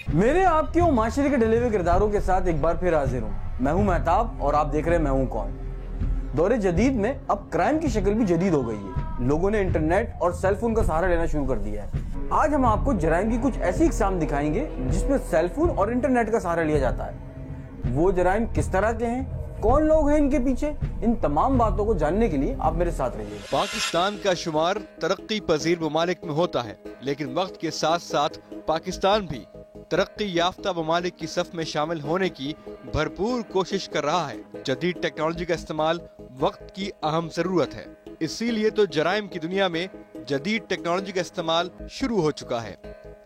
मेरे आपके और माशरे के ढले हुए किरदारों के साथ एक बार फिर हाजिर हूँ। मैं हूँ महताब और आप देख रहे हैं मैं हूँ कौन। दौरे जदीद में अब क्राइम की शक्ल भी जदीद हो गई है। लोगों ने इंटरनेट और सेलफोन का सहारा लेना शुरू कर दिया है। आज हम आपको जराइम की कुछ ऐसी इकसाम दिखाएंगे जिसमें सेलफोन और इंटरनेट का सहारा लिया जाता है। वो जराइम किस तरह के हैं, कौन लोग हैं इनके पीछे, इन तमाम बातों को जानने के लिए आप मेरे साथ रहिए। पाकिस्तान का शुमार तरक्की पजीर ममालिक में होता है, लेकिन वक्त के साथ साथ पाकिस्तान भी तरक्की याफ्ता ममालिक की सफ में शामिल होने की भरपूर कोशिश कर रहा है। जदीद टेक्नोलॉजी का इस्तेमाल वक्त की अहम जरूरत है, इसीलिए तो जराइम की दुनिया में जदीद टेक्नोलॉजी का इस्तेमाल शुरू हो चुका है।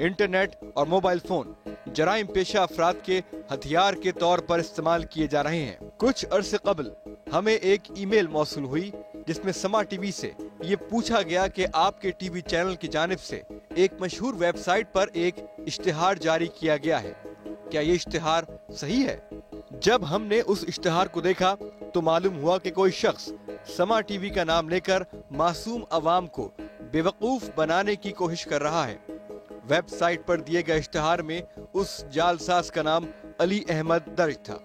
इंटरनेट और मोबाइल फोन जराइम पेशा अफराद के हथियार के तौर पर इस्तेमाल किए जा रहे हैं। कुछ अरसे कबल हमें एक ईमेल मौसूल हुई जिसमें समा टीवी से ये पूछा गया कि आपके टीवी चैनल की जानिब से एक मशहूर वेबसाइट पर एक इश्तिहार जारी किया गया है, क्या ये इश्तिहार सही है? जब हमने उस इश्तिहार को देखा तो मालूम हुआ कि कोई शख्स समा टीवी का नाम लेकर मासूम अवाम को बेवकूफ बनाने की कोशिश कर रहा है। वेबसाइट पर दिए गए इश्तिहार में उस जालसाज का नाम अली अहमद दर्ज था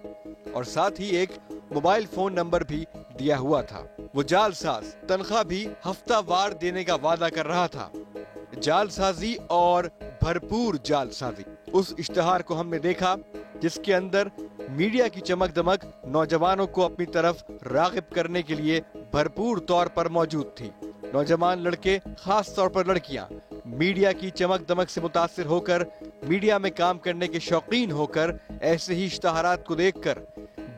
और साथ ही एक मोबाइल फोन नंबर भी दिया हुआ था। वो जालसाज तनख्वाह भी हफ्तावार देने का वादा कर रहा था। जालसाजी और भरपूर जालसाजी। उस इश्तिहार को हमने देखा जिसके अंदर मीडिया की चमक दमक नौजवानों को अपनी तरफ रागिब करने के लिए भरपूर तौर पर मौजूद थी। नौजवान लड़के, खास तौर पर लड़कियां, मीडिया की चमक दमक से मुतासिर होकर, मीडिया में काम करने के शौकीन होकर ऐसे ही इश्तिहारात को देखकर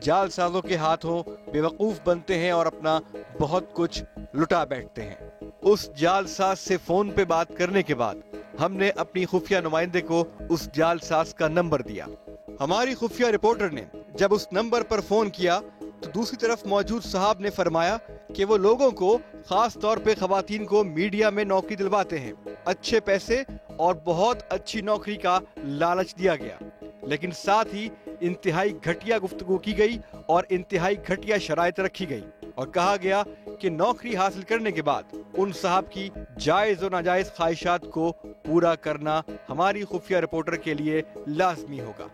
जालसाजों के हाथों बेवकूफ बनते हैं और अपना बहुत कुछ लुटा बैठते हैं। उस जालसाज से फोन पे बात करने के बाद हमने अपनी खुफिया नुमाइंदे को उस जालसाज का नंबर दिया। हमारी खुफिया रिपोर्टर ने जब उस नंबर पर फोन किया तो दूसरी तरफ मौजूद साहब ने फरमाया कि वो लोगों को, खास तौर पे खवातीन को मीडिया में नौकरी दिलवाते हैं। अच्छे पैसे और बहुत अच्छी नौकरी का लालच दिया गया, लेकिन साथ ही इंतहाई घटिया गुफ्तगू की गई और इंतहाई घटिया शराइत रखी गई और कहा गया कि नौकरी हासिल करने के बाद उन साहब की जायज और नाजायज ख्वाहिशात को पूरा करना हमारी खुफिया रिपोर्टर के लिए लाजमी होगा।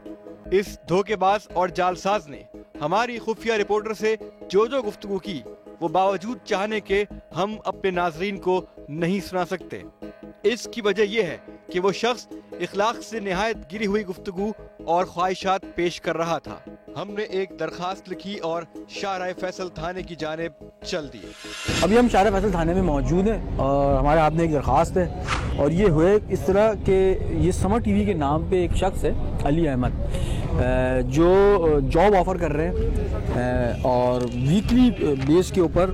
इस धोखेबाज और जालसाज ने हमारी खुफिया रिपोर्टर से जो गुफ्तगू की वो बावजूद चाहने के हम अपने नाजरीन को नहीं सुना सकते। इसकी वजह यह है कि वो शख्स इखलाक से निहायत गिरी हुई गुफ्तगू और ख्वाहिशात पेश कर रहा था। हमने एक दरखास्त लिखी और शाहराह फैसल थाने की जानिब चल दिए। अभी हम शाहराह फैसल थाने में मौजूद हैं और हमारे हाथ में एक दरखास्त है और ये हुए इस तरह के, ये समा टीवी के नाम पे एक शख्स है अली अहमद, जो जॉब ऑफ़र कर रहे हैं और वीकली बेस के ऊपर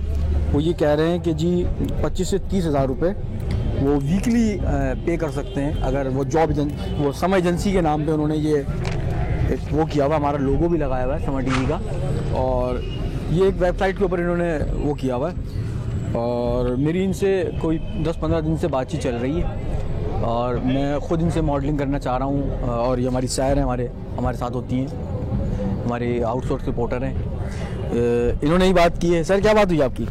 वो ये कह रहे हैं कि जी 25 से 30 हज़ार रुपये वो वीकली पे कर सकते हैं अगर वो जॉब वो समा एजेंसी के नाम पे उन्होंने ये वो किया हुआ, हमारा लोगो भी लगाया हुआ है समा टीवी का, और ये एक वेबसाइट के ऊपर इन्होंने वो किया हुआ है और मेरी इनसे कोई 10-15 दिन से बातचीत चल रही है और मैं ख़ुद इनसे मॉडलिंग करना चाह रहा हूँ और ये हमारी सैर हैं, हमारे साथ होती हैं, हमारे आउटसोर्स रिपोर्टर हैं। इन्होंने ही बात की है। सर क्या बात हुई आपकी?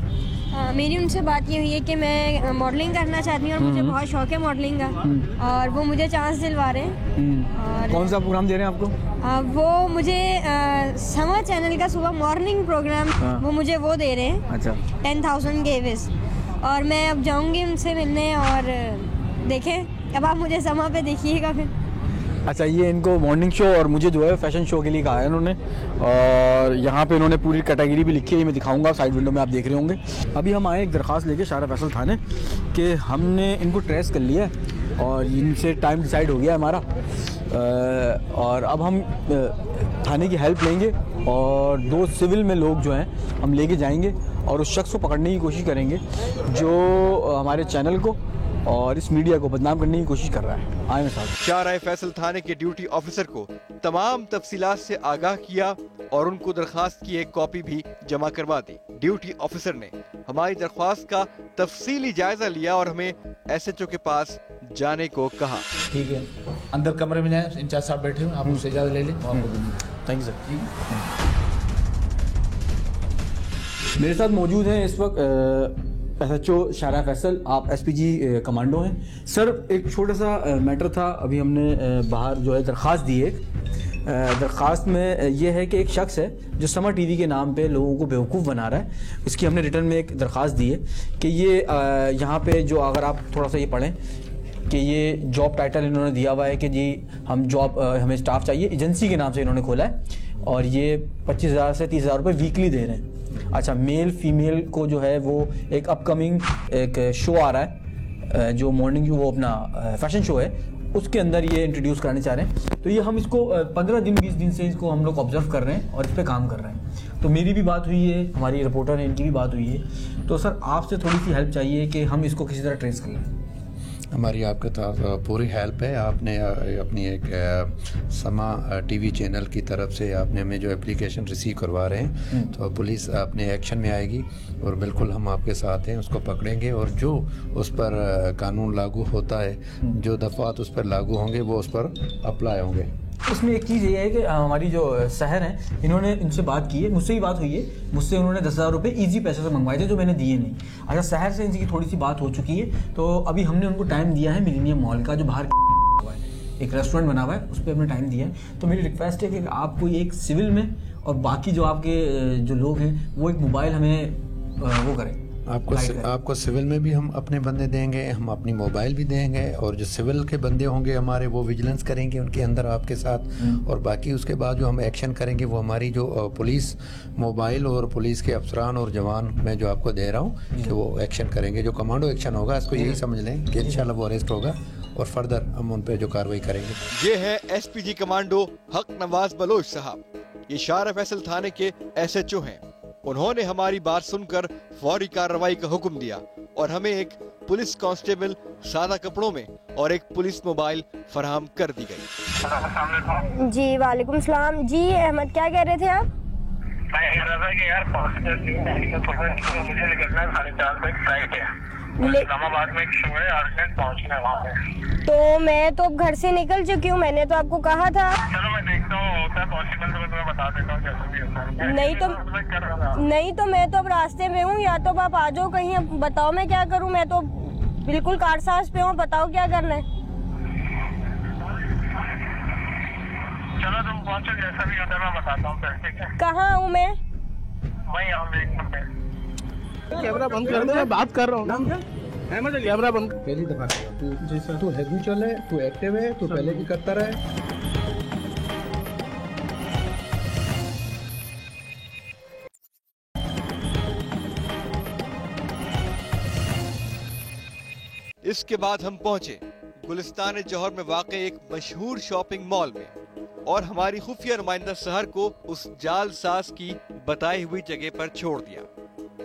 मेरी उनसे बात ये हुई है कि मैं मॉडलिंग करना चाहती हूँ और मुझे बहुत शौक है मॉडलिंग का और वो मुझे चांस दिलवा रहे हैं। और कौन सा प्रोग्राम दे रहे हैं आपको? वो मुझे समा चैनल का सुबह मॉर्निंग प्रोग्राम वो मुझे वो दे रहे हैं। अच्छा। 10,000 गेविस और मैं अब जाऊँगी उनसे मिलने और देखें, अब आप मुझे समा पे देखिएगा फिर। अच्छा, ये इनको मॉर्निंग शो और मुझे जो है फैशन शो के लिए कहा है इन्होंने और यहाँ पे इन्होंने पूरी कैटेगरी भी लिखी है, ये मैं दिखाऊंगा, साइड विंडो में आप देख रहे होंगे। अभी हम आए एक दरख्वास्त लेके शाहराह फैसल थाने कि हमने इनको ट्रेस कर लिया है और इनसे टाइम डिसाइड हो गया हमारा और अब हम थाने की हेल्प लेंगे और 2 सिविल में लोग जो हैं हम लेके जाएंगे और उस शख्स को पकड़ने की कोशिश करेंगे जो हमारे चैनल को और इस मीडिया को बदनाम करने की कोशिश कर रहा है। आए साहब। शाहराह फैसल थाने के ड्यूटी ऑफिसर को तमाम तफसीलात से आगाह किया और उनको दरखास्त की एक कॉपी भी जमा करवा दी। ड्यूटी ऑफिसर ने हमारी दरख्वास्त का तफसीली जायजा लिया और हमें SHO के पास जाने को कहा। ठीक है, अंदर कमरे में जाए, इंचार्ज साहब बैठे हुए, आप उससे इजाजत ले लें। Thank you sir. मेरे साथ मौजूद हैं इस वक्त SHO शारा फैसल, आप SPG कमांडो हैं। सर एक छोटा सा मैटर था, अभी हमने बाहर जो है दरख्वास्त दी है। दरख्वास्त में ये है कि एक शख्स है जो समर टीवी के नाम पे लोगों को बेवकूफ़ बना रहा है। इसकी हमने रिटर्न में एक दरख्वास्त दी है कि ये यहाँ पे जो, अगर आप थोड़ा सा ये पढ़ें कि ये जॉब टाइटल इन्होंने दिया हुआ है कि जी हम जॉब, हमें स्टाफ चाहिए, एजेंसी के नाम से इन्होंने खोला है और ये 25,000 से 30,000 रुपये वीकली दे रहे हैं। अच्छा, मेल फीमेल को जो है वो एक अपकमिंग एक शो आ रहा है जो मॉर्निंग वो अपना फैशन शो है, उसके अंदर ये इंट्रोड्यूस कराने चाह रहे हैं। तो ये हम इसको 15 दिन 20 दिन से इसको हम लोग ऑब्जर्व कर रहे हैं और इस पर काम कर रहे हैं। तो मेरी भी बात हुई है, हमारी रिपोर्टर है, इनकी भी बात हुई है। तो सर आपसे थोड़ी सी हेल्प चाहिए कि हम इसको किसी तरह ट्रेस कर लें। हमारी आपके साथ पूरी हेल्प है। आपने अपनी एक समा टीवी चैनल की तरफ से आपने हमें जो एप्लीकेशन रिसीव करवा रहे हैं, तो पुलिस अपने एक्शन में आएगी और बिल्कुल हम आपके साथ हैं, उसको पकड़ेंगे और जो उस पर कानून लागू होता है, जो दफ़ात उस पर लागू होंगे वो उस पर अप्लाई होंगे। इसमें एक चीज़ ये है कि हमारी जो शहर हैं, इन्होंने इनसे बात की है, मुझसे ही बात हुई है, मुझसे उन्होंने 10,000 रुपये ईजी पैसे से मंगवाए थे जो मैंने दिए नहीं। अच्छा, शहर से इनकी थोड़ी सी बात हो चुकी है, तो अभी हमने उनको टाइम दिया है मिलेनियम मॉल का जो बाहर एक रेस्टोरेंट बना हुआ है, उस पर हमने टाइम दिया है। तो मेरी रिक्वेस्ट है कि आप कोई एक सिविल में और बाकी जो आपके जो लोग हैं वो एक मोबाइल हमें वो करें। आपको सिविल में भी हम अपने बंदे देंगे, हम अपनी मोबाइल भी देंगे और जो सिविल के बंदे होंगे हमारे वो विजिलेंस करेंगे उनके अंदर आपके साथ। और बाकी उसके बाद जो हम एक्शन करेंगे वो हमारी जो पुलिस मोबाइल और पुलिस के अफसरान और जवान मैं जो आपको दे रहा हूँ कि वो एक्शन करेंगे। जो कमांडो एक्शन होगा इसको यही समझ लें कि इंशाल्लाह वो अरेस्ट होगा और फर्दर हम उन पर जो कार्रवाई करेंगे। ये है SPG कमांडो हक नवाज बलोच साहब। ये शारा फैसल थाने के SHO हैं। उन्होंने हमारी बात सुनकर फौरी कार्रवाई का हुक्म दिया और हमें एक पुलिस कांस्टेबल सादा कपड़ों में और एक पुलिस मोबाइल फराहम कर दी गई। जी वालेकुम सलाम। जी अहमद, क्या कह रहे थे आप? मैं कह रहा था कि यार मुझे निकलना है 4:30 बजे फ्लाइट है, इस्लामाबाद में एक शो है, अर्जेंट पहुंचना है वहाँ पे। तो मैं तो घर से निकल चुकी हूँ, मैंने तो आपको कहा था। चलो मैं देखता हूँ, होता है पॉसिबल तो मैं तुम्हें बता देता हूँ जैसा भी होता है। नहीं तो मैं तो अब रास्ते में हूँ, या तो आप आ जाओ कहीं, अब बताओ मैं क्या करूँ। मैं तो बिल्कुल कारसाज पे हूँ, बताओ क्या करना है। चलो तुम पहुँचो, जैसा भी होता है मैं बताता हूँ। ठीक है, कहाँ हूँ मैं? वही आऊँ, एक मिनट। कैमरा बंद कर दे, मैं बात कर रहा हूँ। कैमरा बंद। पहली दफा तू हैबिचुअल है, तू एक्टिव है, तू पहले भी करता रहा। इसके बाद हम पहुंचे गुलिस्तान जौहर में वाक़ एक मशहूर शॉपिंग मॉल में और हमारी खुफिया नुमाइंदा सहर को उस जालसाज की बताई हुई जगह पर छोड़ दिया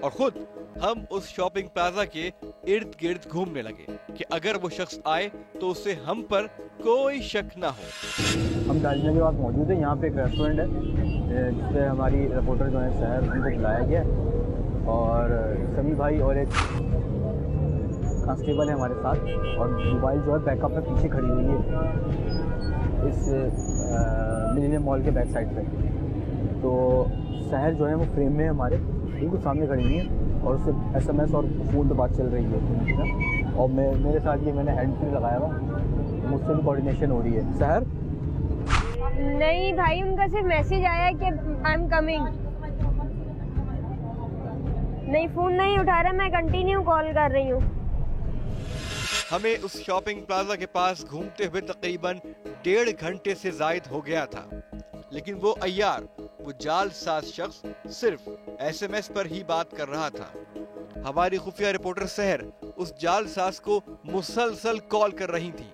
और खुद हम उस शॉपिंग प्लाजा के इर्द गिर्द घूमने लगे कि अगर वो शख्स आए तो उसे हम पर कोई शक ना हो। हम डालने के बाद मौजूद है, यहाँ पे एक रेस्टोरेंट है जिसपे हमारी रिपोर्टर जो है शहर, उनको बुलाया गया और समी भाई और एक कांस्टेबल है हमारे साथ और मोबाइल जो है बैकअप में पीछे खड़ी हुई है इस मिलेनियम मॉल के बैक साइड पे। तो शहर जो है वो फ्रेम में हमारे बिल्कुल सामने खड़ी हुई है और उससे SMS और फ़ोन पे बात चल रही है और मेरे साथ ये मैंने हैंड फ्री लगाया हुआ, मुझसे भी कोऑर्डिनेशन हो रही है। शहर नहीं भाई, उनका सिर्फ मैसेज आया कि आई एम कमिंग। नहीं, फोन नहीं उठा रहा, मैं कंटिन्यू कॉल कर रही हूँ। हमें उस शॉपिंग प्लाजा के पास घूमते हुए तकरीबन 1.5 घंटे से जायद हो गया था, लेकिन वो अय्यार, वो जालसाज शख्स सिर्फ SMS पर ही बात कर रहा था। हमारी खुफिया रिपोर्टर सहर उस जालसाज को मुसलसल कॉल कर रही थी,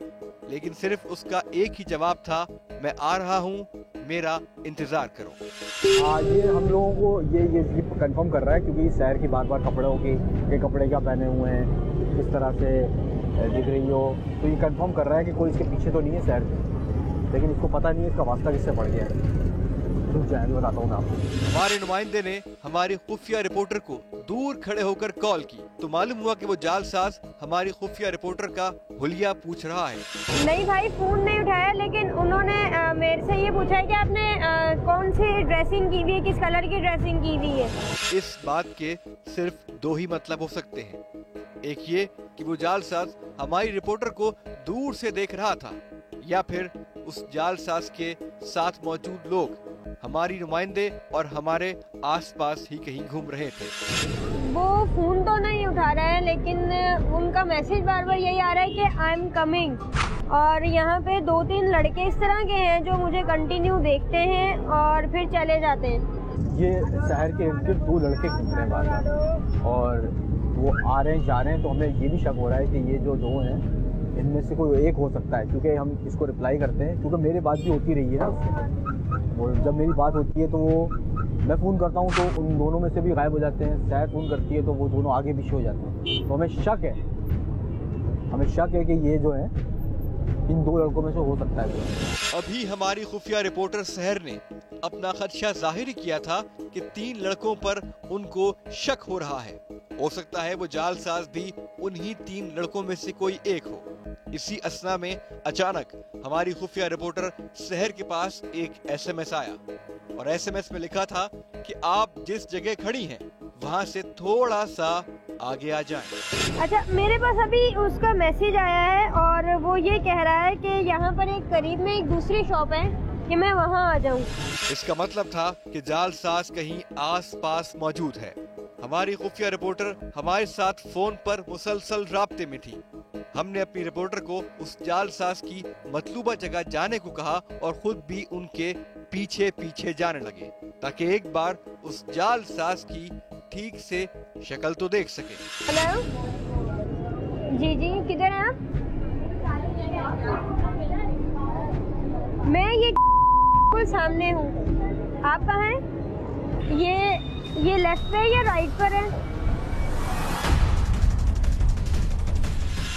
लेकिन सिर्फ उसका एक ही जवाब था, मैं आ रहा हूँ, मेरा इंतजार करो। हाँ, ये हम लोगों को ये कंफर्म कर रहा है क्योंकि शहर की बार बार कपड़ों की ये कपड़े क्या पहने हुए हैं, किस तरह से दिख रही हो, तो ये कंफर्म कर रहा है कि कोई इसके पीछे तो नहीं है शहर, लेकिन इसको पता नहीं है इसका वास्ता किससे पड़ गया है। बताता हूँ आपको। हमारे नुमाइंदे ने हमारी खुफिया रिपोर्टर को दूर खड़े होकर कॉल की तो मालूम हुआ कि वो जालसाज हमारी खुफिया रिपोर्टर का हुलिया पूछ रहा है। नहीं भाई, फोन नहीं उठाया, लेकिन उन्होंने मेरे से ये पूछा है कि आपने कौन कौन सी ड्रेसिंग की हुई है, किस कलर की ड्रेसिंग की हुई है। इस बात के सिर्फ दो ही मतलब हो सकते हैं। एक ये कि वो जालसाज हमारी रिपोर्टर को दूर से देख रहा था, या फिर उस जालसाज के साथ मौजूद लोग हमारी नुमाइंदे और हमारे आसपास ही कहीं घूम रहे थे। वो फोन तो नहीं उठा रहा है, लेकिन उनका मैसेज बार बार यही आ रहा है कि आई एम कमिंग। और यहाँ पे 2-3 लड़के इस तरह के हैं जो मुझे कंटिन्यू देखते हैं और फिर चले जाते हैं। ये शहर के इर्द गिर्द 2 लड़के घूम रहे हैं बार-बार और वो आ रहे हैं जा रहे हैं, तो हमें ये भी शक हो रहा है कि ये जो 2 हैं इनमें से कोई एक हो सकता है, क्योंकि हम इसको रिप्लाई करते हैं, क्योंकि मेरी बात भी होती रही है ना उससे। वो जब मेरी बात होती है तो वो मैं फ़ोन करता हूँ तो उन दोनों में से भी गायब हो जाते हैं, शायद फ़ोन करती है तो वो दोनों आगे पीछे हो जाते हैं। तो हमें शक है कि ये जो है इन 2 लड़कों में से हो सकता है। अभी हमारी खुफिया रिपोर्टर सहर ने अपना खदशा जाहिर किया था कि 3 लड़कों पर उनको शक हो रहा है। हो सकता है वो जालसाज भी उन्हीं 3 लड़कों में से कोई एक हो। इसी असना में अचानक हमारी खुफिया रिपोर्टर सहर के पास एक SMS आया और SMS में लिखा था कि आप जिस जगह खड़ी हैं वहाँ से थोड़ा सा आगे आ जाएं। अच्छा, मेरे पास अभी उसका मैसेज आया है और वो ये कह रहा है कि यहाँ पर एक करीब में एक दूसरी शॉप है कि मैं वहाँ आ जाऊँ। इसका मतलब था कि जालसाज कहीं आस-पास मौजूद है। हमारी खुफिया रिपोर्टर हमारे साथ फोन पर मुसलसल राब्ते में थी। हमने अपनी रिपोर्टर को उस जालसाज की मतलूबा जगह जाने को कहा और खुद भी उनके पीछे पीछे जाने लगे, ताकि एक बार उस जालसाज की ठीक से शक्ल तो देख सके। हेलो जी, किधर हैं आप? मैं ये बिल्कुल सामने हूँ। आप कहाँ हैं? ये लेफ्ट पे या राइट पर है?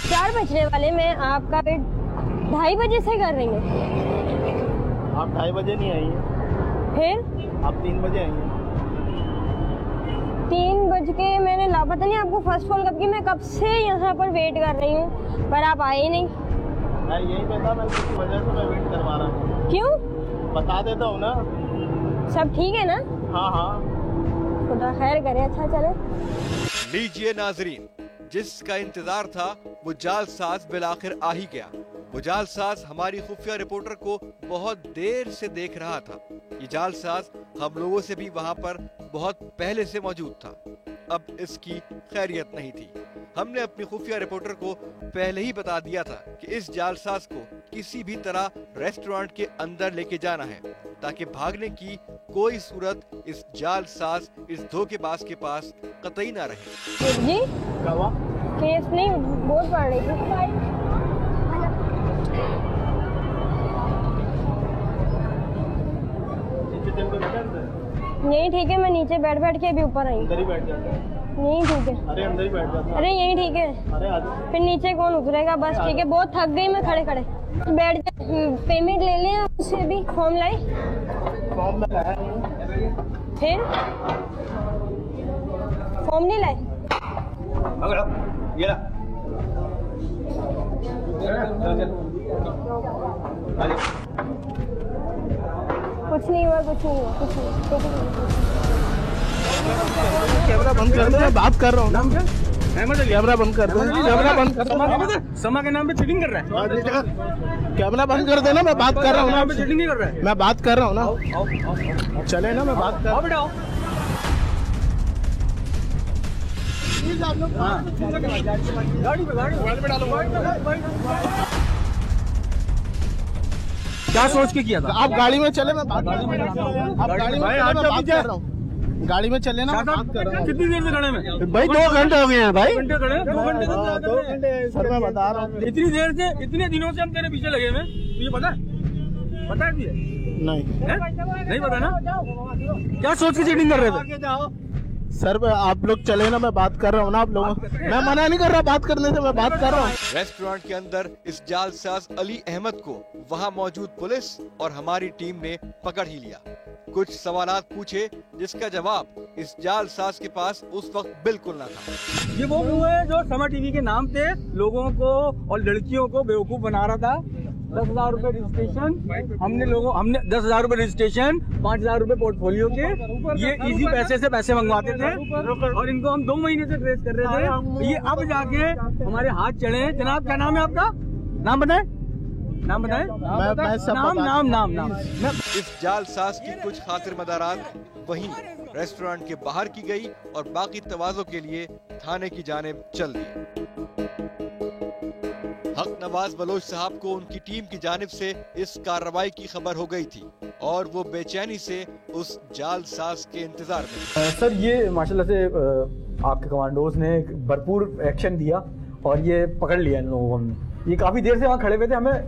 4 बजने वाले, मैं आपका वेट 2:30 बजे से कर रही हूँ। आप 2:30 बजे नहीं आई हैं, फिर आप 3 बजे आई हैं। 3 बज के मैंने पता नहीं आपको फर्स्ट कॉल कब की, मैं कब से यहाँ पर वेट कर रही हूँ पर आप आए ही नहीं। मैं यही पता, मैं किसी वजह से मैं वेट करवा रहा हूँ। क्यों? बता देता हूँ ना। सब ठीक है ना? हाँ, खुदा खैर करे। अच्छा चले। लीजिए नाजरीन, जिसका इंतजार था वो जालसाज बिलाखिर आ ही गया। वो जालसाज हमारी खुफिया रिपोर्टर को बहुत देर से देख रहा था। ये जालसाज हम लोगों से भी वहाँ पर बहुत पहले से मौजूद था। अब इसकी खैरियत नहीं थी। हमने अपनी खुफिया रिपोर्टर को पहले ही बता दिया था कि इस जालसाज को किसी भी तरह रेस्टोरेंट के अंदर लेके जाना है, ताकि भागने की कोई सूरत इस जालसाज, इस धोखेबाज के पास कतई ना रहे। जी क्या हुआ? केस नहीं, बहुत पड़ रही थी। यही ठीक है, मैं नीचे बैठ के अभी ऊपर आई। अंदर ही बैठ जाता है। यही ठीक है। अरे अंदर ही बैठ जाता है। अरे यही ठीक है। अरे आ जाओ। फिर नीचे कौन उतरेगा? बस ठीक है, बहुत थक गई मैं खड़े बैठ जा। पेमेंट ले लें उससे भी। फॉर्म लाए? फॉर्म में लाया नहीं। फिर फॉर्म नहीं लाए? ये ला। कुछ नहीं हुआ। कैमरा बंद कर दो, मैं बात कर रहा हूँ। नाम क्या? कैमरा बंद कर दो। कैमरा बंद कर दो। समा के नाम पे चीटिंग कर रहा है। कैमरा बंद कर देना, मैं बात कर रहा हूँ ना। चीटिंग नहीं कर रहा है। मैं बात कर रहा हूँ ना। चले ना, मैं बात कर रहा हूँ। बेटा गाड़ी में डालो। क्या सोच के किया था? आप गाड़ी में चले, मैं बात कर रहा हूँ। आप गाड़ी में चले, मैं बात कर रहा हूँ। गाड़ी में चले ना, मैं बात कर रहा हूँ। कितनी देर से खड़े में? भाई 2 घंटे हो गए हैं भाई। 2 घंटे खड़े हैं? 2 घंटे से 2 घंटे सर, मैं बता रहा हूँ। इतनी देर से, इतने दिनों से हम तेरे पीछे लगे हुए, तुझे पता है तुझे? नहीं, नहीं पता ना? क्या सोच के चीटिंग कर रहे थे? सर आप लोग चले ना, मैं बात कर रहा हूँ ना। आप लोगों, मैं मना नहीं कर रहा बात करने से, मैं बात कर रहा हूँ। रेस्टोरेंट के अंदर इस जालसाज अली अहमद को वहाँ मौजूद पुलिस और हमारी टीम ने पकड़ ही लिया। कुछ सवालात पूछे जिसका जवाब इस जालसाज के पास उस वक्त बिल्कुल ना था। ये वो है जो समा टीवी के नाम पे लोगों को और लड़कियों को बेवकूफ बना रहा था 10,000 रुपए रजिस्ट्रेशन हमने 10,000 रुपए रजिस्ट्रेशन, 5,000 रुपए पोर्टफोलियो के, ये इजी पैसे से पैसे मंगवाते थे और इनको हम 2 महीने से ट्रेस कर रहे थे। ये अब जाके हमारे हाथ चढ़े। जनाब क्या नाम है आपका? नाम बताएं, नाम बताएं, नाम। इस जालसाज की कुछ खातिर मदारात वहीं रेस्टोरेंट के बाहर की गई और बाकी तवाज़ो के लिए थाने की जानिब चल दी। हक नवाज बलोच साहब को उनकी टीम की जानिब से इस कार्रवाई की खबर हो गई थी और वो बेचैनी से उस जालसाज के इंतजार में। सर ये माशाल्लाह से आपके कमांडोज ने भरपूर एक्शन दिया और ये पकड़ लिया इन लोगों को हमने। ये काफ़ी देर से वहाँ खड़े हुए थे, हमें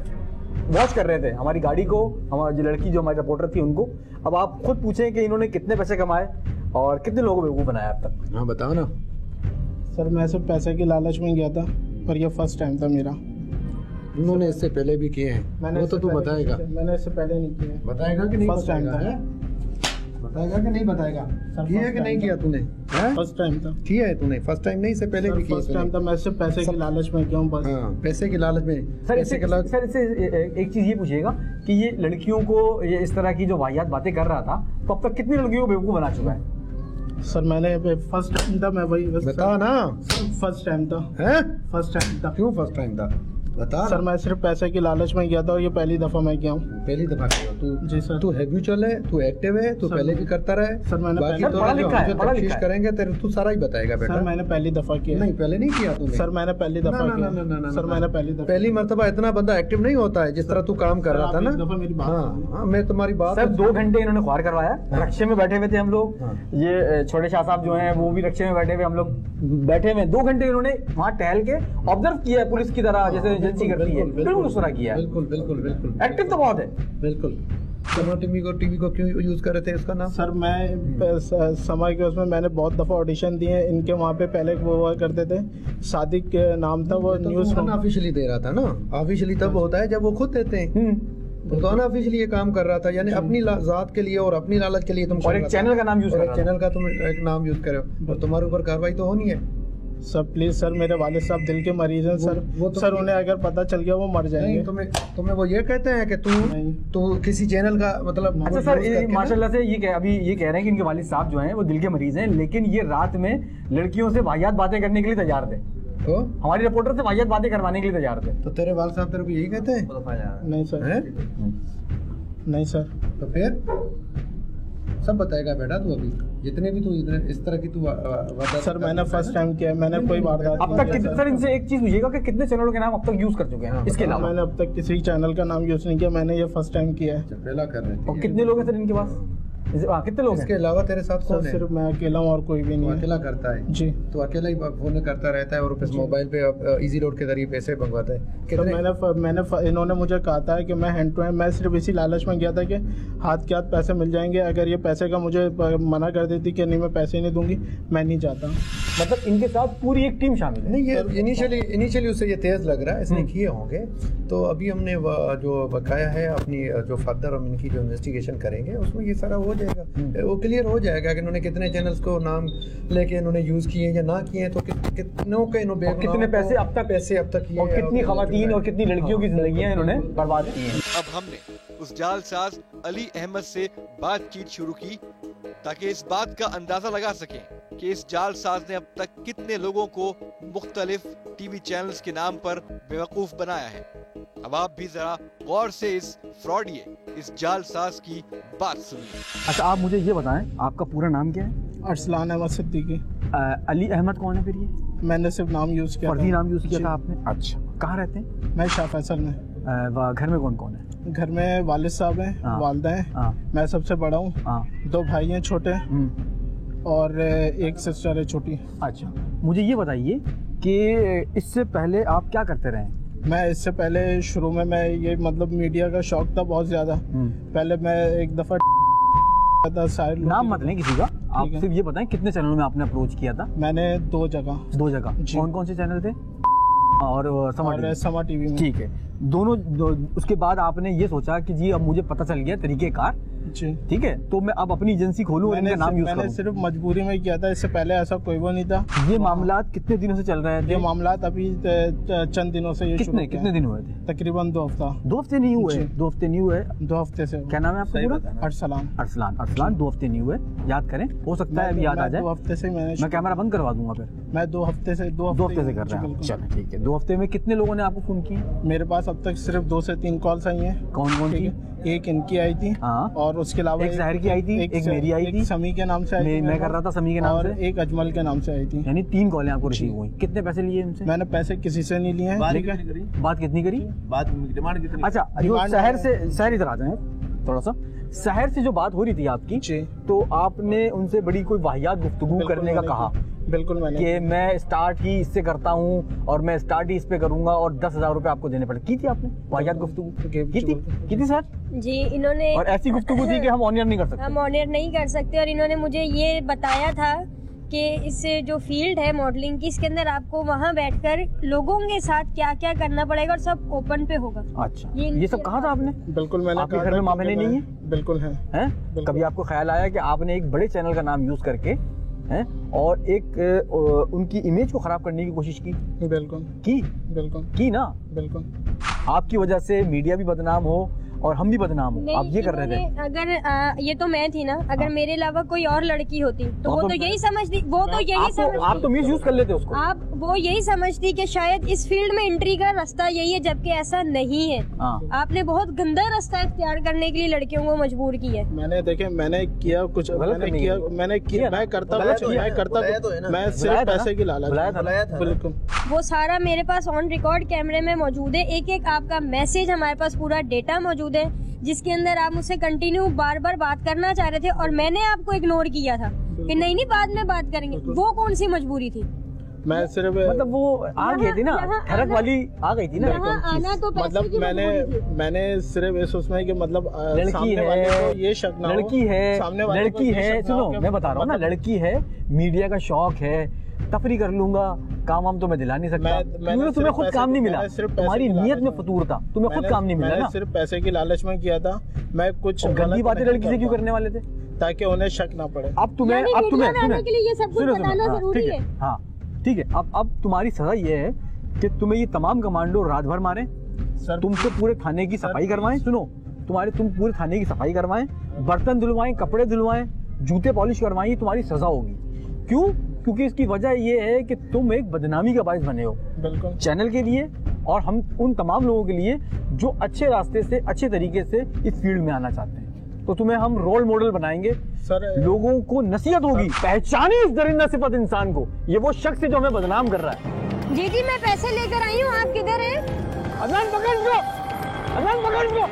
वॉच कर रहे थे, हमारी गाड़ी को, हमारी जो लड़की जो हमारी रिपोर्टर थी उनको। अब आप खुद पूछें कि इन्होंने कितने पैसे कमाए और कितने लोगों को बेवकूफ़ बनाया अब तक। हाँ बताओ ना। सर मैं सिर्फ पैसे की लालच में गया था और ये फर्स्ट टाइम था मेरा। उन्होंने इससे पहले भी किए हैं, वो तो तू बताएगा। मैंने इससे पहले नहीं किया। बताएगा कि नहीं? फर्स्ट टाइम था। बताएगा कि नहीं बताएगा? किया है कि नहीं किया तूने? फर्स्ट टाइम था। किया है तूने? फर्स्ट टाइम नहीं, इससे पहले भी किया? फर्स्ट टाइम था। मैं सिर्फ पैसे की लालच में क्यों? बस हाँ, पैसे की लालच में। सर इससे एक चीज़ ये पूछिएगा कि ये लड़कियों को ये इस तरह की जो वाहियात बातें कर रहा था, तो अब तक कितनी लड़कियों को बेवकूफ़ बना चुका है? सर मैंने फर्स्ट टाइम था, मैं वही बता ना। फर्स्ट टाइम था। फर्स्ट टाइम था। क्यों फर्स्ट टाइम था बता। सर मैं सिर्फ पैसे की लालच में गया था और ये पहली दफा मैं गया हूँ। पहली दफा किया तू? जी सर। तू हैबिचुअल है, तू एक्टिव है, तू पहले भी करता रहे। सर मैंने बाकी तो तफ्तीश करेंगे तेरे, तू सारा ही बताएगा बेटा। सर मैंने पहली दफा किया। नहीं पहले नहीं किया तूने। सर मैंने पहली दफा किया। सर मैंने पहली मर्तबा इतना बंदा एक्टिव नहीं होता है जिस तरह तू काम कर रहा था ना। हाँ, मैं तुम्हारी बात। सर 2 घंटे इन्होंने ख्वार करवाया, रक्शे में बैठे हुए थे हम लोग। ये छोटे शाह साहब जो हैं वो भी रक्शे में बैठे हुए, हम लोग बैठे हुए 2 घंटे इन्होंने वहाँ टहल के ऑब्जर्व किया है, पुलिस की तरह जैसे एजेंसी करती है, बिल्कुल उस तरह किया है। बिल्कुल एक्टिव तो बहुत है। बिल्कुल। समा टीवी को क्यों यूज कर रहे थे इसका नाम? सर मैं समय के उसमें मैंने बहुत दफा ऑडिशन दिए इनके, वहाँ पे पहले वो हुआ करते थे, सादिक के नाम था वो। न्यूज ऑफिशियली दे रहा था ना। ऑफिशियली तब होता है जब वो खुद देते हैं। तो ऑफिशियली ये काम कर रहा था, यानी अपनी जात के लिए और अपनी लालच के लिए तुम और एक चैनल का नाम यूज कर रहे हो। चैनल का तुम एक नाम यूज कर रहे हो और तुम्हारे ऊपर कार्रवाई तो होनी है। सर प्लीज सर, मेरे वालिद साहब दिल के मरीज हैं सर। वो तो सर उन्हें अगर पता चल गया वो मर जाएंगे। तुम्हें वो ये कहते हैं कि तू किसी चैनल का मतलब। अच्छा सर माशाल्लाह से ये अभी ये कह रहे हैं कि इनके वालिद साहब जो हैं वो दिल के मरीज हैं, लेकिन ये रात में लड़कियों से वाहियात बातें करने के लिए तैयार थे। तो हमारी रिपोर्टर से वाहियात बातें करवाने के लिए तैयार थे। तो तेरे वालिद साहब तेरे को यही कहते हैं? नहीं सर। नहीं सर। तो फिर सब बताएगा बेटा तू। अभी जितने भी तू इस तरह की तू सर मैंने फर्स्ट टाइम किया, मैंने कोई वारदात अब तक सर इनसे एक चीज पूछिएगा कि कितने चैनलों के नाम अब तक यूज कर चुके हैं? इसके अलावा मैंने अब तक किसी चैनल का नाम यूज नहीं किया, मैंने ये फर्स्ट टाइम किया है। पहला कर रहे थे। और कितने लोग हैं सर इनके पास? कितने लोग इसके अलावा तेरे साथ कौन है? सिर्फ मैं अकेला हूँ और कोई भी नहीं। अकेला करता है जी। तो अकेला ही फोन करता रहता है और मोबाइल पे इजी लोड के जरिए पैसे मंगवाता है। तो मैंने इन्होंने मुझे कहा था कि मैं हैंड टू हैंड, मैं सिर्फ इसी लालच में गया था कि हाथ के हाथ पैसे मिल जाएंगे। अगर ये पैसे का मुझे मना कर देती कि नहीं मैं पैसे नहीं दूंगी, मैं नहीं जाता। मतलब इनके साथ पूरी एक टीम शामिल है? नहीं, ये इनिशियली उससे ये तेज लग रहा है, इसने किए होंगे। तो अभी हमने जो बकाया है अपनी जो फर्दर हम इनकी जो इन्वेस्टिगेशन करेंगे उसमें ये सारा हो जाएगा, वो क्लियर हो जाएगा कि इन्होंने कितने चैनल्स को नाम लेके इन्होंने यूज किए या ना किए, तो कितनों के कितने पैसे अब तक किए और कितनी खवातीन और कितनी लड़कियों की जिंदगियां इन्होंने बर्बाद की हैं। अब हमने उस जालसाज अली अहमद से बातचीत शुरू की ताकि इस बात का अंदाजा लगा सकें कि इस जालसाज ने अब तक कितने लोगों को मुख्तलिफ टीवी चैनल्स के नाम पर बेवकूफ बनाया है। अब आप भी जरा गौर से इस फ्रॉडिये, इस जालसाज की बात सुनिए। अच्छा आप मुझे ये बताएं, आपका पूरा नाम क्या है? अरसलान अहमद सिद्दीकी। अली अहमद कौन है फिर ये? मैंने सिर्फ नाम यूज किया, फर्जी नाम यूज किया था आपने? अच्छा, कहाँ रहते हैं? मैं शाह फैसल में। घर में कौन कौन है? घर में वालिद साहब हैं, वालदा हैं, मैं सबसे बड़ा हूँ, 2 भाई हैं छोटे और एक सिस्टर है छोटी। अच्छा, मुझे ये बताइए कि इससे पहले आप क्या करते रहे? मैं इससे पहले शुरू में मैं ये मतलब मीडिया का शौक था बहुत ज्यादा। पहले मैं एक दफा नाम मत लें किसी का, आप सिर्फ ये बताएं कितने चैनलों में आपने अप्रोच किया था? मैंने 2 जगह। कौन कौन से चैनल थे? और समा टीवी। ठीक है, उसके बाद आपने ये सोचा कि जी अब मुझे पता चल गया तरीकेकार, जी ठीक है, तो मैं अब अपनी एजेंसी खोलूं और इनका नाम यूज करूं। मैंने सिर्फ मजबूरी में किया था, इससे पहले ऐसा कोई वो नहीं था। ये मामला कितने दिनों से चल रहे थे? ये मामला अभी चंद दिनों से ये शुरू कितने दिन हुए थे? तकरीबन 2 हफ्ता। 2 हफ्ते नहीं हुए? 2 हफ्ते नहीं हुए, 2 हफ्ते से। क्या नाम है आपका पूरा? अरसलान। 2 हफ्ते नहीं हुए, याद करें, हो सकता है अभी याद आ जाए। 2 हफ्ते से मैं कैमरा बंद करवा दूंगा फिर। मैं 2 हफ्ते से कर रहा हूँ। चलो ठीक है। 2 हफ्ते में कितने लोगों ने आपको फोन किए? मेरे पास अब तक सिर्फ 2 से 3 कॉल्स आई हैं। कौन की? एक इनकी आई थी, और उसके अलावा एक जहर की आई थी, एक मेरी आई थी, समी के नाम से आई थी, मैं कर रहा था समी के नाम और से, एक अजमल के नाम से आई थी। यानी 3 कॉलें आपको रिसीव हुई। कितने पैसे लिए इनसे? मैंने पैसे किसी से नहीं लिए हैं। बात कितनी करी? डिमांड कितनी? अच्छा, जो शहर इधर आ जाए थोड़ा सा, शहर से जो बात हो रही थी आपकी, तो आपने उनसे बड़ी कोई वाहियात गुफ्तगू करने का कहा? बिल्कुल मैंने कि मैं स्टार्ट ही इससे करता हूँ और मैं स्टार्ट ही इस पे करूंगा और 10,000 रुपए आपको देने पड़े। की थी आपने वाहियात गुफ्तगू? की थी सर जी। इन्होंने, और ऐसी गुफ्तगू थी कि हम ऑनियर नहीं कर सकते। हम ऑनियर नहीं कर सकते। और इन्होंने मुझे ये बताया था कि इससे जो फील्ड है मॉडलिंग की, इसके अंदर आपको वहाँ बैठकर लोगों के साथ क्या क्या करना पड़ेगा और सब ओपन पे होगा। अच्छा, ये सब कहा था आपने? बिल्कुल मैंने आपके घर में माँ बहनें नहीं है? बिल्कुल है। कभी आपको ख्याल आया कि आपने एक बड़े चैनल का नाम यूज करके और एक उनकी इमेज को खराब करने की कोशिश की? बिल्कुल की ना। बिल्कुल आपकी वजह से मीडिया भी बदनाम हो और हम भी बदनाम हो, आप ये कर रहे थे। अगर ये तो मैं थी ना, अगर मेरे अलावा कोई और लड़की होती तो वो तो यही समझती, आप तो मिस यूज कर लेते उसको। वो यही समझती कि शायद इस फील्ड में एंट्री का रास्ता यही है, जबकि ऐसा नहीं है। आपने बहुत गंदा रास्ता इख्तियार करने के लिए लड़कियों को मजबूर किया है। मैंने किया कुछ, मैं सिर्फ पैसे की लालच। बिल्कुल वो सारा मेरे पास ऑन रिकॉर्ड कैमरे में मौजूद है। एक आपका मैसेज हमारे पास पूरा डेटा मौजूद है, जिसके अंदर आप मुझसे कंटिन्यू बार बात करना चाह रहे थे और मैंने आपको इग्नोर किया था कि नहीं बाद में बात करेंगे। वो कौन सी मजबूरी थी? मैं सिर्फ मतलब वो आ गई थी ना, ठरक वाली आ गई थी ना। आना तो मतलब मैंने सिर्फ इस उसमें कि मतलब लड़की है, ये शक ना लड़की है, सुनो मैं बता रहा हूँ ना, लड़की है, मीडिया का शौक है, तफरी कर लूंगा, काम तो मैं दिला नहीं सकता। तुम्हें खुद काम नहीं मिला, तुम्हारी नीयत में फतूर था, तुम्हें खुद काम नहीं मिला ना। सिर्फ पैसे की लालच में किया था। मैं कुछ गंदी बातें लड़की से क्यों करने वाले थे? ताकि उन्हें शक ना पड़े। अब तुम्हें के लिए ये सब कुछ बताना जरूरी है। हाँ ठीक है, अब तुम्हारी सजा ये है कि तुम्हें ये तमाम कमांडो रात भर मारे, तुमसे पूरे थाने की सफाई करवाएं। सुनो, तुम पूरे थाने की सफाई करवाएं, बर्तन धुलवाएं, कपड़े धुलवाएं, जूते पॉलिश करवाएं, ये तुम्हारी सजा होगी। क्यों? क्योंकि इसकी वजह ये है कि तुम एक बदनामी का बायस बने हो बिल्कुल चैनल के लिए और हम उन तमाम लोगों के लिए जो अच्छे रास्ते से, अच्छे तरीके से इस फील्ड में आना चाहते हैं। तो तुम्हें हम रोल मॉडल बनाएंगे सर। लोगों को नसीहत होगी, पहचाने इस दरिंदा सिफत इंसान को, ये वो शख्स है जो हमें बदनाम कर रहा है। जी मैं पैसे लेकर आई हूँ, आप किधर हैं? अदनान पकड़ लो, अदनान पकड़ लो।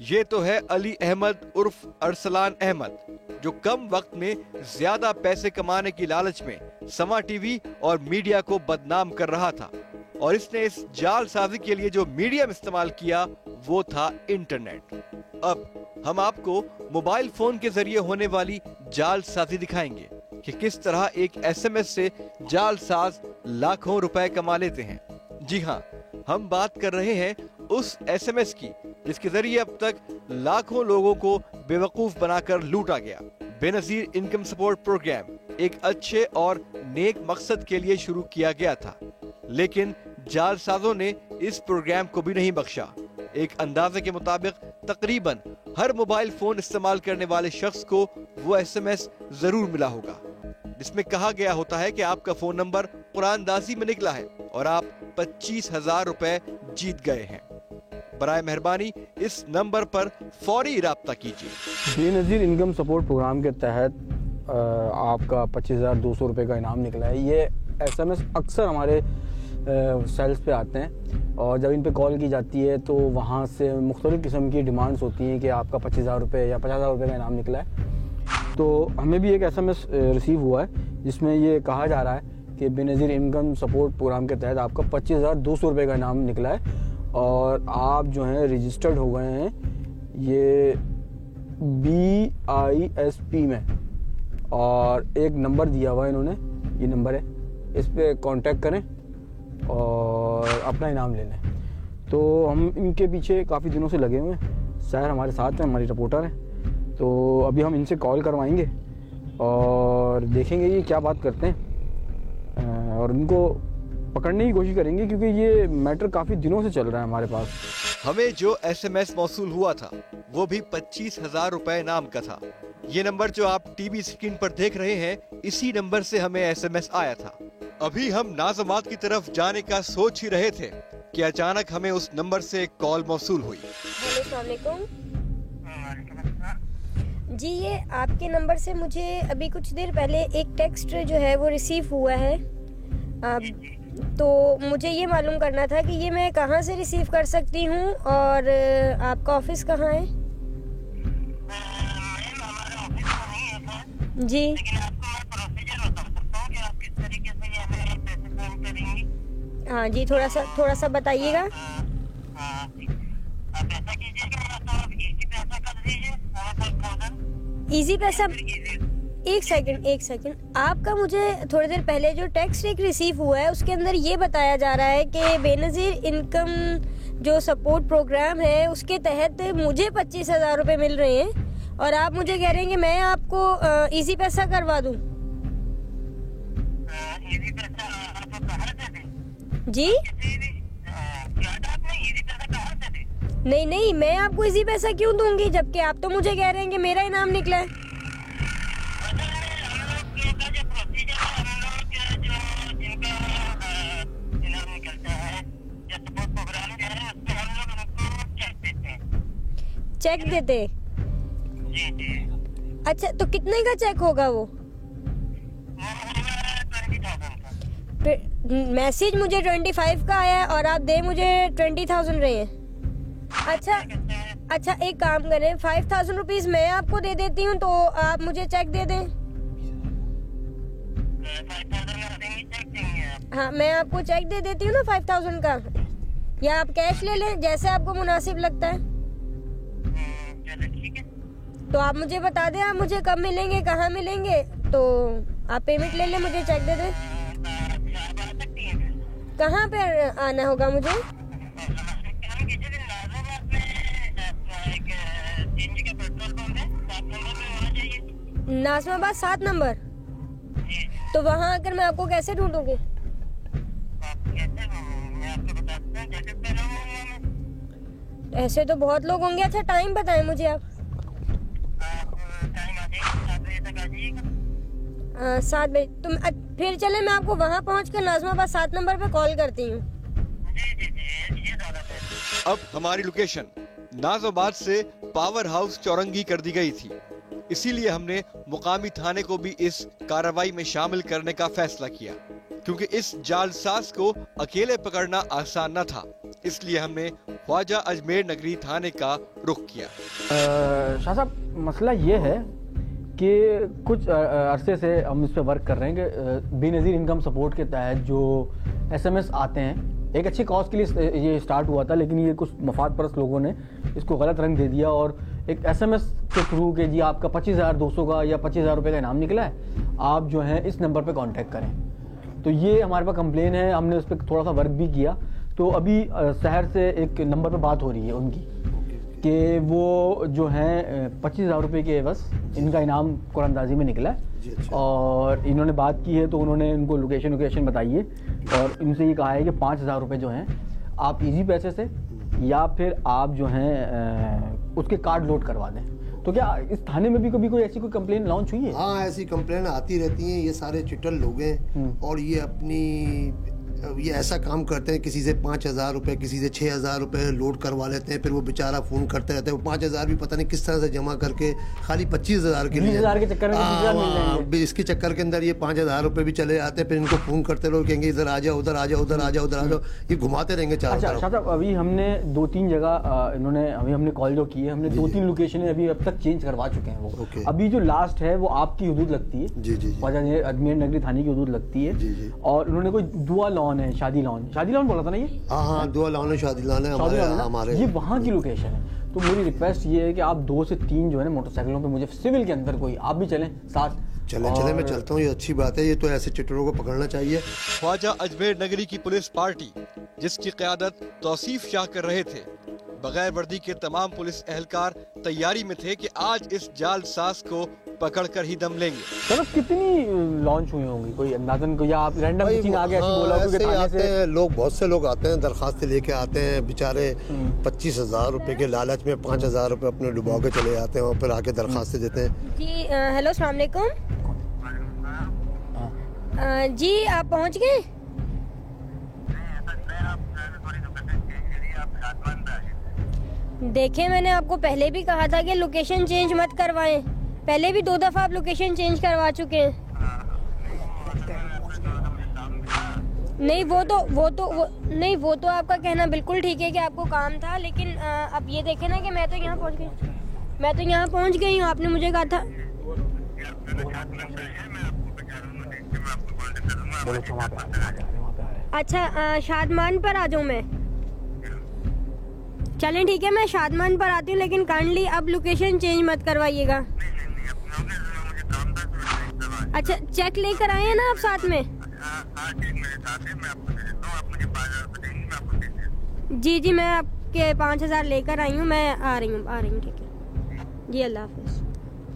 ये तो है अली अहमद उर्फ अरसलान अहमद, जो कम वक्त में ज्यादा पैसे कमाने की लालच में समा टीवी और मीडिया को बदनाम कर रहा था। और इसने इस जालसाजी के लिए जो मीडियम इस्तेमाल किया वो था इंटरनेट। अब हम आपको मोबाइल फोन के जरिए होने वाली जालसाजी दिखाएंगे कि किस तरह एक एसएमएस से जालसाज लाखों रुपए कमा लेते हैं। जी हाँ, हम बात कर रहे हैं उस एसएमएस की जिसके जरिए अब तक लाखों लोगों को बेवकूफ बनाकर लूटा गया। बेनजीर इनकम सपोर्ट प्रोग्राम एक अच्छे और नेक मकसद के लिए शुरू किया गया था, लेकिन जालसाजों ने इस प्रोग्राम को भी नहीं बख्शा। एक अंदाजे के मुताबिक तकरीबन हर मोबाइल फोन इस्तेमाल करने वाले शख्स को वो एसएमएस जरूर मिला होगा जिसमें कहा गया होता है कि आपका फोन नंबर कुरानदाजी में निकला है और आप 25,000 रुपए जीत गए हैं। बराए मेहरबानी इस नंबर पर फौरी राब्ता कीजिए। बेनजीर इनकम सपोर्ट प्रोग्राम के तहत आपका 25,200 रुपये का इनाम निकला है। ये एसएमएस अक्सर हमारे सेल्स पे आते हैं और जब इन पे कॉल की जाती है तो वहाँ से मुख्तलिफ़ किस्म की डिमांड्स होती हैं कि आपका 25,000 रुपये या 50,000 रुपये का इनाम निकला है। तो हमें भी एक एसएमएस रिसीव हुआ है जिसमें ये कहा जा रहा है कि बेनजीर इनकम सपोर्ट प्रोग्राम के तहत आपका 25,200 रुपये का इनाम निकला है और आप जो हैं रजिस्टर्ड हो गए हैं। ये BISP में, और एक नंबर दिया हुआ है इन्होंने, ये नंबर है, इस पर कांटेक्ट करें और अपना इनाम ले लें। तो हम इनके पीछे काफ़ी दिनों से लगे हुए हैं। सर हमारे साथ हैं, हमारी रिपोर्टर हैं, तो अभी हम इनसे कॉल करवाएंगे और देखेंगे ये क्या बात करते हैं और उनको पकड़ने की कोशिश करेंगे, क्योंकि ये मैटर काफ़ी दिनों से चल रहा है हमारे पास। हमें जो SMS मौसूल हुआ था वो भी 25,000 रुपए नाम का था। ये नंबर जो आप टीवी स्क्रीन पर देख रहे हैं, इसी नंबर से हमें SMS आया था। अभी हम नाज़मात की तरफ जाने का सोच ही रहे थे कि अचानक हमें उस नंबर से एक कॉल मौसूल हुई। हेलो, अस्सलाम वालेकुम जी, ये आपके नंबर से मुझे अभी कुछ देर पहले एक टेक्स्ट जो है वो रिसीव हुआ है। तो मुझे ये मालूम करना था कि ये मैं कहाँ से रिसीव कर सकती हूँ और आपका ऑफिस कहाँ है? जी हाँ जी, थोड़ा सा बताइएगा। इजी पैसा, एक सेकंड, आपका मुझे थोड़ी देर पहले जो टेक्स्ट एक रिसीव हुआ है उसके अंदर ये बताया जा रहा है कि बेनज़ीर इनकम जो सपोर्ट प्रोग्राम है उसके तहत मुझे 25,000 रुपये मिल रहे हैं और आप मुझे कह रहे हैं कि मैं आपको इजी पैसा करवा दूं। जी नहीं, मैं आपको इजी पैसा क्यों दूंगी, जबकि आप तो मुझे कह रहे हैं कि मेरा इनाम निकला है। चेक देते? अच्छा, तो कितने का चेक होगा वो? मैसेज मुझे 25 का आया है और आप दे मुझे 20,000 रहे हैं। अच्छा, एक काम करें, 5,000 रुपीज मैं आपको दे देती हूँ, तो आप मुझे चेक दे दें। हाँ, मैं आपको चेक दे देती हूँ ना 5,000 का, या आप कैश ले लें, जैसे आपको मुनासिब लगता है। तो आप मुझे बता दें आप मुझे कब मिलेंगे, कहाँ मिलेंगे, तो आप पेमेंट ले लें, मुझे चेक दे दें। कहाँ पर आना होगा मुझे? नाज़माबाद 7 नंबर। तो वहाँ आकर मैं आपको कैसे ढूंढूंगी? ऐसे तो बहुत लोग होंगे। अच्छा, टाइम बताएं मुझे आप। 7 बजे। तुम फिर चले, मैं आपको वहाँ पहुँचकर नाज़माबाद 7 नंबर पे कॉल करती हूँ। अब हमारी लोकेशन नाज़माबाद से पावर हाउस चौरंगी कर दी गई थी, इसीलिए हमने मुकामी थाने को भी इस कार्रवाई में शामिल करने का फैसला किया, क्योंकि इस जालसाज को अकेले पकड़ना आसान न था। इसलिए हमने ख्वाजा अजमेर नगरी थाने का रुख किया। शाह साहब, मसला ये है कि कुछ अरसे से हम इस पे वर्क कर रहे हैं कि बेनज़ीर इनकम सपोर्ट के तहत जो SMS आते हैं, एक अच्छी कॉज के लिए ये स्टार्ट हुआ था, लेकिन ये कुछ मफाद परस्त लोगों ने इसको गलत रंग दे दिया और एक SMS के थ्रू के जी आपका 25,200 का या 25,000 रुपये का इनाम निकला है, आप जो है इस नंबर पे कांटेक्ट करें। तो ये हमारे पास कंप्लेन है, हमने उस पर थोड़ा सा वर्क भी किया। तो अभी शहर से एक नंबर पे बात हो रही है उनकी कि वो जो हैं 25,000 रुपये के बस इनका इनाम कुरानंदाजी में निकला है और इन्होंने बात की है। तो उन्होंने इनको लोकेशन बताई है और इनसे ये कहा है कि 5,000 रुपये जो हैं आप इजी पैसे से या फिर आप जो हैं उसके कार्ड लोड करवा दें। तो क्या इस थाने में भी कभी कोई ऐसी कोई कंप्लेन लॉन्च हुई है? हाँ, ऐसी कंप्लेन आती रहती हैं। ये सारे चिट्टल लोग हैं और ये ऐसा काम करते हैं, किसी से 5,000 रुपये, किसी से 6,000 रुपये लोड करवा लेते हैं। फिर वो बेचारा फ़ोन करते रहते हैं। वो 5,000 भी पता नहीं किस तरह से जमा करके खाली 25,000 के लिए, 20,000 के चक्कर में इसके चक्कर के अंदर ये 5,000 रुपये भी चले जाते हैं। फिर इनको फ़ोन करते रहो, कहेंगे इधर आ जाओ, उधर आ जाओ, उधर आ जाओ, उधर आ जाओ, ये घुमाते रहेंगे चारों तरफ। अच्छा, अभी हमने 2-3 जगह इन्होंने अभी हमने कॉल जो की है, हमने 2-3 लोकेशन अभी अब तक चेंज करवा चुके हैं। वो अभी जो लास्ट है वो आपकी हदूद लगती है, ख्वाजा अजमेर नगरी थाने की हदूद लगती है। और उन्होंने कोई दुआ लॉन है, शादी लॉन बोला था ना ये? हाँ, दुआ लॉन है, शादी लॉन है हमारे। ये वहाँ की लोकेशन है। तो मेरी रिक्वेस्ट ये है कि आप 2 से 3 जो है ना मोटरसाइकिलों पे मुझे सिविल के अंदर कोई आप भी चलें साथ। चले मैं चलता हूँ, ये अच्छी बात है, ये तो ऐसे चिटरों को पकड़ना चाहिए। ख्वाजा अजमेर नगरी की पुलिस पार्टी जिसकी क़यादत तौसीफ शाह कर रहे थे, बगैर वर्दी के तमाम पुलिस एहलकार तैयारी में थे कि आज इस जालसाज को पकड़कर ही दम लेंगे। मतलब कितनी लॉन्च हुई होंगी कोई अंदाजन को, या आप रैंडम किसी ने आगे ऐसे बोला हो कि थाने से लोग, बहुत से लोग आते हैं, दरखास्तें लेके आते हैं बेचारे, 25,000 रुपए के लालच में 5,000 रुपए अपने डुबा के चले जाते हैं और फिर आके दरखास्तें देते हैं। जी हेलो अस्सलाम वालेकुम। जी आप पहुंच गए? देखें मैंने आपको पहले भी कहा था कि लोकेशन चेंज मत करवाएं, पहले भी 2 दफा आप लोकेशन चेंज करवा चुके हैं। नहीं वो तो आपका कहना बिल्कुल ठीक है कि आपको काम था, लेकिन अब ये देखें ना कि मैं तो यहाँ पहुँच गई हूँ, आपने मुझे कहा था। अच्छा शादमान पर आ जाऊँ मैं? चलें ठीक है, मैं शादमान पर आती हूँ, लेकिन काइंडली अब लोकेशन चेंज मत करवाइएगा। अच्छा चेक लेकर आए हैं ना आप साथ में? जी मैं आपके 5,000 लेकर आई हूँ, मैं आ रही हूँ ठीक है जी, अल्लाह हाफिज़।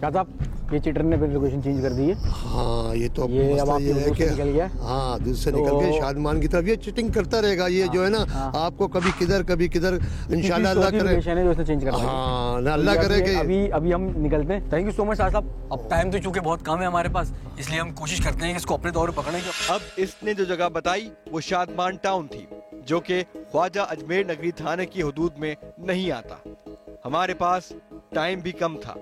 क्या साहब ये चीटर ने फिर लोकेशन चेंज कर दी है? हाँ ये तो ये अब आप है कि निकल गया। हाँ दूर से निकल के शादमान की तरफ ये चीटिंग करता रहेगा, ये जो है ना आपको कभी किधर इंशाल्लाह अल्लाह करे जो इसने चेंज करवाई। हाँ ना अल्लाह करे कि अभी हम निकलते हैं। थैंक यू सो मच साहब। अब टाइम तो चूंकि बहुत कम है हमारे पास, इसलिए हम कोशिश करते हैं कि इसको अपने तौर पर पकड़ने की। अब इसने जो जगह बताई वो शादमान टाउन थी, जो कि ख्वाजा अजमेर नगरी थाने की हुदूद में नहीं आता। हमारे पास टाइम भी कम था,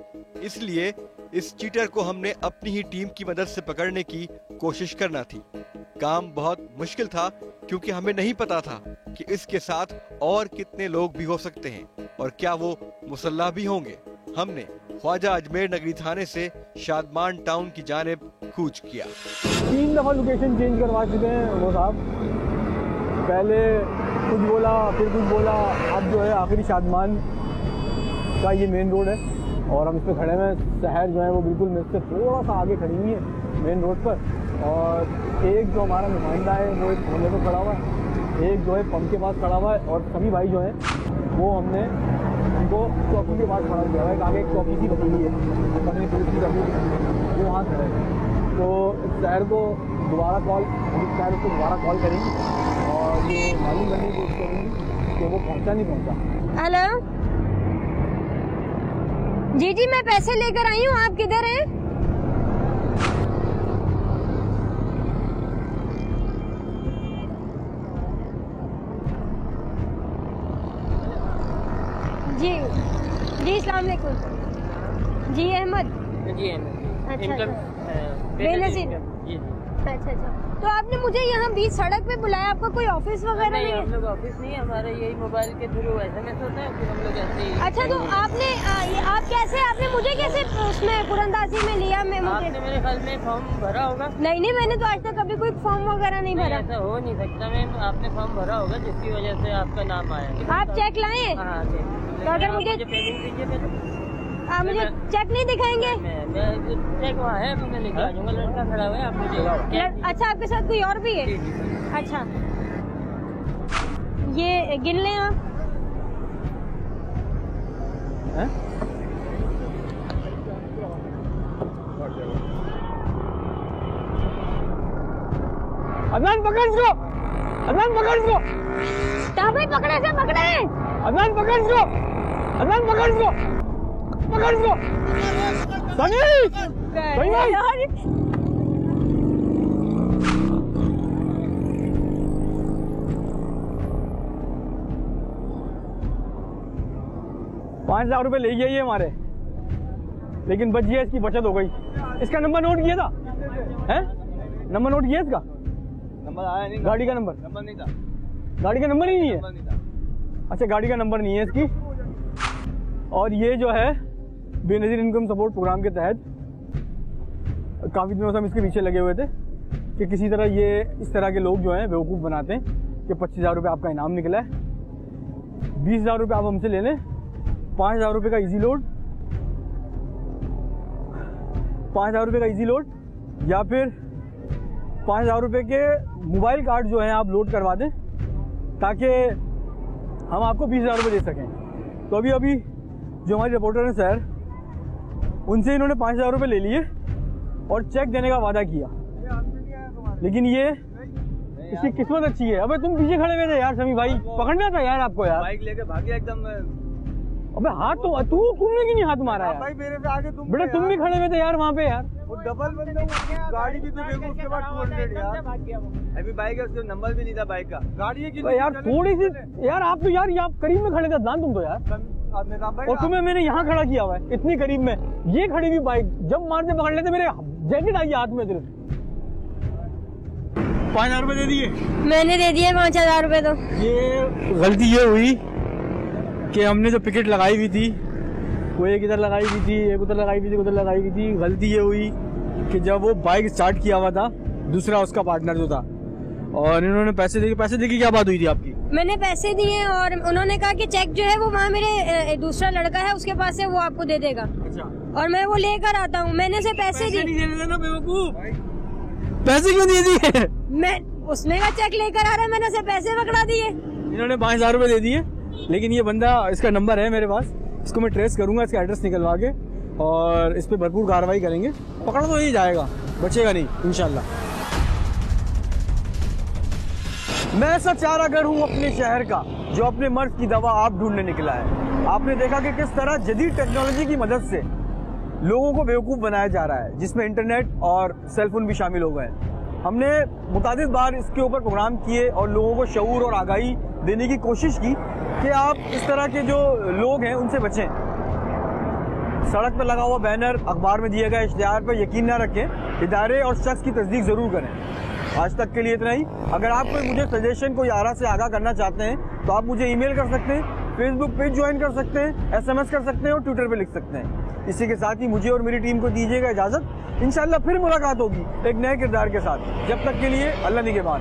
इसलिए इस चीटर को हमने अपनी ही टीम की मदद से पकड़ने की कोशिश करना थी। काम बहुत मुश्किल था क्योंकि हमें नहीं पता था कि इसके साथ और कितने लोग भी हो सकते हैं और क्या वो मुसल्लह भी होंगे। हमने ख्वाजा अजमेर नगरी थाने से शादमान टाउन की जानिब कूच किया। 3 दफा लोकेशन चेंज करवा चुके हैं वो साहब, पहले कुछ बोला फिर कुछ बोला, अब जो है आखिरी शादमान का ये मेन रोड है और हम इस पर खड़े हैं। शहर जो है वो बिल्कुल मेरे से थोड़ा सा आगे खड़ी हुई है मेन रोड पर, और एक जो हमारा नुमाइंदा है वो एक कोने पर खड़ा हुआ है, एक जो है पंप के पास खड़ा हुआ है, और सभी भाई जो हैं वो हमने उनको चौकी के पास खड़ा किया हुआ है। आगे एक चौकी सी बची हुई है अपनी पुलिस की चौकी, वो वहाँ खड़े हैं। तो इस शहर को दोबारा कॉल करेंगे और ये मालूम करने की कोशिश करेंगे कि वो पहुँचा नहीं पहुँचा। हेलो जी मैं पैसे लेकर आई हूँ, आप किधर हैं? जी अस्सलाम वालेकुम। जी अहमद। अच्छा बेनज़ीर। अच्छा तो आपने मुझे यहाँ बीच सड़क पे बुलाया, आपका कोई ऑफिस वगैरह नहीं है? हम लोग ऑफिस नहीं है, हमारा यही मोबाइल के थ्रू SMS होता है, फिर हम लोग ऐसे ही। अच्छा तो आपने मुझे कैसे उसमें कुरंदाजी में लिया? आपने मेरे ख्याल में फॉर्म भरा होगा। नहीं मैंने तो आज तक कभी कोई फॉर्म वगैरह नहीं भरा। ऐसा हो नहीं सकता मैम, आपने फॉर्म भरा होगा जिसकी वजह से आपका नाम आया। आप चेक लाए? हाँ तो अगर मुझे पेमेंट दीजिए। आप मुझे चेक नहीं दिखाएंगे? चेक वहाँ है, मैं लेके आ जाऊंगा, लड़का खड़ा हुआ है, आप मुझे। अच्छा आपके साथ कोई और भी है? अच्छा ये गिन लें आप। अदनान पकड़ इसको, अदनान पकड़ इसको। भाई पकड़े से पकड़े। अदनान पकड़ इसको, अदनान पकड़ इसको, पकड़ इसको। सनी यार 5,000 रुपए ले गया ये हमारे, लेकिन बच गया, इसकी बचत हो गई। इसका नंबर नोट किया था? हैं? नंबर नोट किया इसका? नंबर आया नहीं, गाड़ी का नंबर नहीं था। गाड़ी का नंबर ही नहीं है? अच्छा गाड़ी का नंबर नहीं है इसकी। और ये जो है बेनज़ीर इनकम सपोर्ट प्रोग्राम के तहत काफ़ी दिनों से हम इसके पीछे लगे हुए थे कि किसी तरह ये इस तरह के लोग जो हैं बेवकूफ़ बनाते हैं कि 25,000 रुपये आपका इनाम निकला है, 20,000 रुपये आप हमसे ले लें 5,000 रुपये का इजी लोड, 5,000 रुपये का इजी लोड, या फिर 5,000 रुपये के मोबाइल कार्ड जो हैं आप लोड करवा दें ताकि हम आपको 20,000 रुपये दे सकें। तो अभी जो हमारे रिपोर्टर हैं सर, उनसे इन्होंने 5,000 रुपये ले लिए और चेक देने का वादा किया, लेकिन ये इसकी किस्मत अच्छी है। अबे तुम पीछे खड़े हुए थे यार शमी भाई, पकड़ना था यार आपको यार। बाइक लेके भाग गया एकदम। अबे हाथ तो तुमने क्यों नहीं हाथ मारा यार? भाई मेरे से आगे तुम बेटा तुम भी खड़े हुए थे यार वहाँ पे यार। वो डबल बंदा गाड़ी भी तो देखो, उसके बाद 200 यार। अभी बाइक है, उसका नंबर भी नहीं था बाइक का। गाड़ी की यार थोड़ी सी यार, आप तो यार करीब में खड़े थे दान तुम तो यार, और तुम्हें मैंने यहाँ खड़ा किया हुआ है इतनी करीब में। ये खड़ी हुई बाइक जब मारते पकड़ लेते मेरे जैकेट आई हाथ में। 5,000 रुपए दे दिए मैंने, दे दिए 5,000 रुपए। तो ये गलती ये हुई कि हमने जो पिकेट लगाई हुई थी वो एक इधर लगाई हुई थी, एक उधर लगाई हुई थी, उधर लगाई हुई थी। गलती ये हुई कि जब वो बाइक स्टार्ट किया हुआ था दूसरा उसका पार्टनर जो था, और इन्होंने पैसे देके क्या बात हुई थी आपकी? मैंने पैसे दिए और उन्होंने कहा कि चेक जो है वो वहाँ मेरे दूसरा लड़का है उसके पास है, वो आपको दे देगा। अच्छा। और मैं वो लेकर आता हूँ। मैंने से पैसे दिए। पैसे क्यों दिए दिए? मैं उसमें का चेक लेकर आ रहा है, मैंने से पैसे पकड़ा दिए। इन्होंने 5,000 रुपए दे दिए, लेकिन ये बंदा, इसका नंबर है मेरे पास, इसको मैं ट्रेस करूंगा, इसका एड्रेस निकलवा के, और इस पे भरपूर कार्रवाई करेंगे। पकड़ा तो यही जाएगा, बचेगा नहीं इंशाल्लाह। मैं ऐसा चारागर हूँ अपने शहर का जो अपने मर्ज की दवा आप ढूंढने निकला है। आपने देखा कि किस तरह जदीद टेक्नोलॉजी की मदद से लोगों को बेवकूफ़ बनाया जा रहा है, जिसमें इंटरनेट और सेलफोन भी शामिल हो गए। हमने मुतादिद बार इसके ऊपर प्रोग्राम किए और लोगों को शऊर और आगाही देने की कोशिश की कि आप इस तरह के जो लोग हैं उनसे बचें। सड़क पर लगा हुआ बैनर, अखबार में दिए गए इश्तिहार पर यकीन न रखें, इदारे और शख्स की तस्दीक ज़रूर करें। आज तक के लिए इतना ही। अगर आप कोई मुझे सजेशन, कोई आरा से आगाह करना चाहते हैं तो आप मुझे ईमेल कर सकते हैं, फेसबुक पेज ज्वाइन कर सकते हैं, SMS कर सकते हैं और ट्विटर पे लिख सकते हैं। इसी के साथ ही मुझे और मेरी टीम को दीजिएगा इजाज़त। इंशाल्लाह फिर मुलाकात होगी एक नए किरदार के साथ। जब तक के लिए अल्लाह निगहबान।